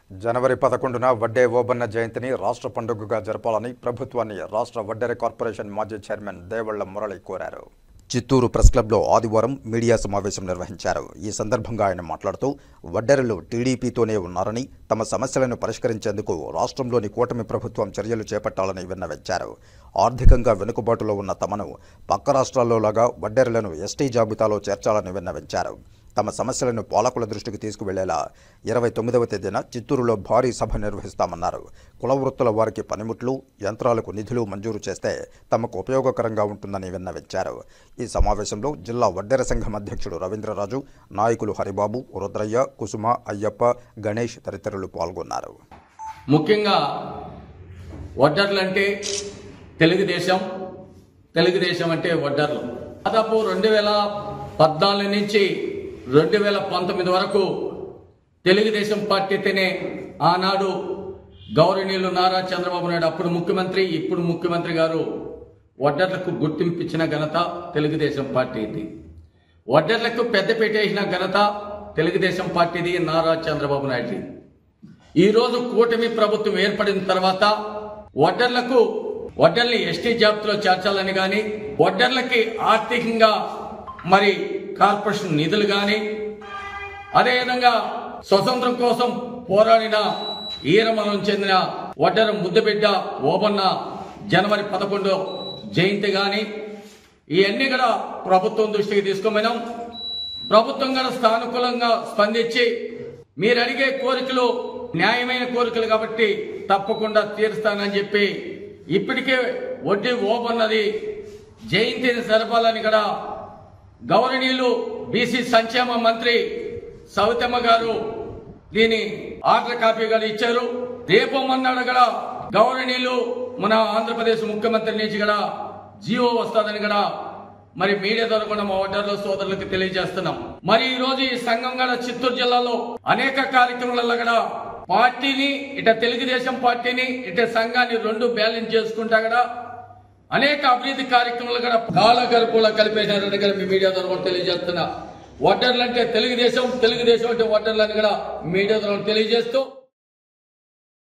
జనవరి 11న వడ్డే ఓబన్న జయంతిని రాష్ట్ర పండుగగా జరపాలని ప్రభుత్వాన్ని రాష్ట్ర వడ్డెర కార్పొరేషన్ మాజీ చైర్మన్ దేవళ్ల మురళి కోరారు. చిత్తూరు ప్రెస్ క్లబ్లో ఆదివారం మీడియా సమావేశం నిర్వహించారు. ఈ సందర్భంగా ఆయన మాట్లాడుతూ వడ్డెరలు టీడీపీతోనే ఉన్నారని, తమ సమస్యలను పరిష్కరించేందుకు రాష్ట్రంలోని కూటమి ప్రభుత్వం చర్యలు చేపట్టాలని విన్నవించారు. ఆర్థికంగా వెనుకబాటులో ఉన్న తమను పక్క రాష్ట్రాల్లోలాగా వడ్డెరలను ఎస్టీ జాబితాలో చేర్చాలని విన్నవించారు. తమ సమస్యలను పాలకుల దృష్టికి తీసుకువెళ్లేలా 29వ తేదీన చిత్తూరులో భారీ సభ నిర్వహిస్తామన్నారు. కుల వృత్తుల వారికి పనిముట్లు, యంత్రాలకు నిధులు మంజూరు చేస్తే తమకు ఉపయోగకరంగా ఉంటుందని విన్నవించారు. ఈ సమావేశంలో జిల్లా వడ్డెర సంఘం అధ్యక్షుడు రవీంద్రరాజు, నాయకులు హరిబాబు, రుద్రయ్య, కుసుమ, అయ్యప్ప, గణేష్ తదితరులు పాల్గొన్నారు. ముఖ్యంగా వడ్డర్లంటే తెలుగుదేశం అంటే వడ్డర్లు. దాదాపు 2014 నుంచి 2019 వరకు తెలుగుదేశం పార్టీతోనే ఆనాడు గౌరవనీయులు నారా చంద్రబాబు నాయుడు అప్పుడు ముఖ్యమంత్రి, ఇప్పుడు ముఖ్యమంత్రి గారు వడ్డర్లకు గుర్తింపు ఇచ్చిన ఘనత తెలుగుదేశం పార్టీది. వడ్డర్లకు పెద్దపీట వేసిన ఘనత తెలుగుదేశం పార్టీది, నారా చంద్రబాబు నాయుడు. ఈరోజు కూటమి ప్రభుత్వం ఏర్పడిన తర్వాత వడ్డర్ని ఎస్టీ జాబితాలో చేర్చాలని గాని, వడ్డర్లకి ఆర్థికంగా మరి కార్పొరేషన్ నిధులు గాని, అదేవిధంగా స్వతంత్రం కోసం పోరాడిన ఈరమలం చెందిన వడ్డెర ముద్దబిడ్డ ఓబన్న జనవరి 11 జయంతి గాని, ఇవన్నీ కూడా ప్రభుత్వం దృష్టికి తీసుకుపోయినాం. ప్రభుత్వం కూడా సానుకూలంగా స్పందించి మీరు అడిగే కోరికలు న్యాయమైన కోరికలు కాబట్టి తప్పకుండా తీరుస్తానని చెప్పి ఇప్పటికే వడ్డీ ఓబన్నది జయంతిని జరపాలని కూడా గౌరవనీయులు బీసీ సంక్షేమ మంత్రి సవితమ్మ గారు దీని ఆర్డర్ కాపీగా ఇచ్చారు. రేపు మన్నాడు కూడా గౌరవనీయులు మన ఆంధ్రప్రదేశ్ ముఖ్యమంత్రి నుంచి కూడా జీవో వస్తుందని కూడా మరి మీడియా ద్వారా కూడా మా వడ్డర్ల సోదరులకు తెలియజేస్తున్నాం. మరి ఈ రోజు ఈ సంఘం కూడా చిత్తూరు జిల్లాలో అనేక కార్యక్రమాలలో కూడా పార్టీని ఇట తెలుగుదేశం పార్టీని ఇట సంఘాన్ని రెండు బ్యాలెన్స్ చేసుకుంటా కూడా అనేక అభివృద్ధి కార్యక్రమాలు కూడా కాలగర్భంలో కలిపేసినారని కూడా మీ మీడియా ద్వారా కూడా తెలియజేస్తున్నా. వడ్డర్లు అంటే తెలుగుదేశం అంటే వడ్డర్లని కూడా మీడియా ద్వారా తెలియజేస్తూ